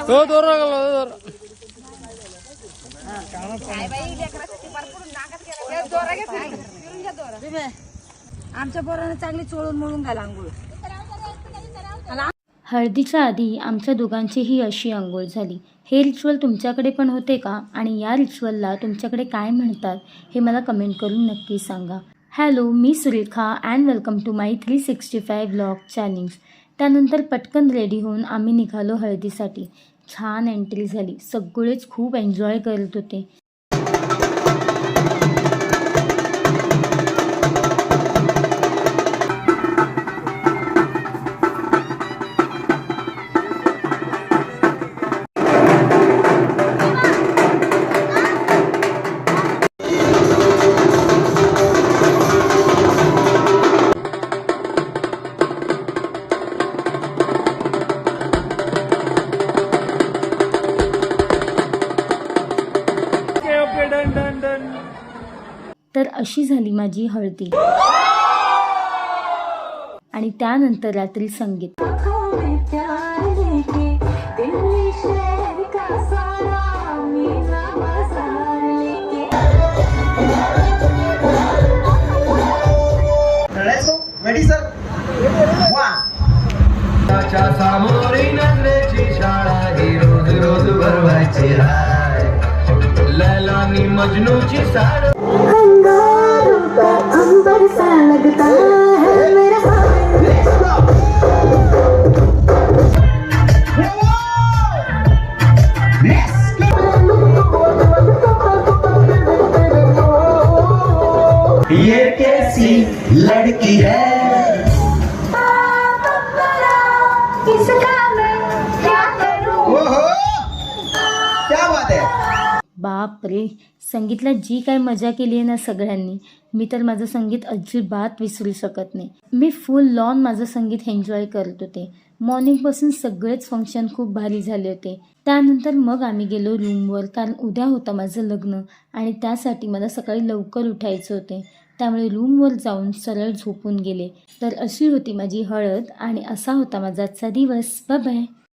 हो दोर आमच्या पोराने चांगली चोळून मळून घाला अंघोळ. हळदीच्या आधी आमच्या दोघांचीही अशी अंघोळ झाली. हे रिच्युअल तुमच्याकडे पण होते का? आणि या रिच्युअलला तुमच्याकडे काय म्हणतात हे मला कमेंट करून नक्की सांगा. हॅलो, मी Surekha and welcome to my 365 vlog challenge. त्यानंतर पटकन रेडी होऊन आम्ही निघालो हळदीसाठी. छान एंट्री झाली. सगळेच खूप एन्जॉय करत होते. तर अशी झाली माझी हळदी. आणि त्यानंतर रात्री संगीत. Ready sir. सामोरी नजरेची शाळा ही रोज रोज भरवायची हाय. लैलानी मजनूची साड अंबर सा लगता है मेरा ये कैसी लड़की है. इसका मैं क्या करूं. क्या बात है. बाप रे, संगीतला जी काय मजा केली आहे ना सगळ्यांनी, मी तर माझं संगीत अजिबात विसरू शकत नाही. मी फुल लॉन माझं संगीत एन्जॉय करत होते. मॉर्निंगपासून सगळेच फंक्शन खूप भारी झाले होते. त्यानंतर मग आम्ही गेलो रूमवर, कारण उद्या होतं माझं लग्न आणि त्यासाठी मला सकाळी लवकर उठायचं होते. त्यामुळे रूमवर जाऊन सरळ झोपून गेले. तर अशी होती माझी हळद आणि असा होता माझा आजचा दिवस. Bye bye.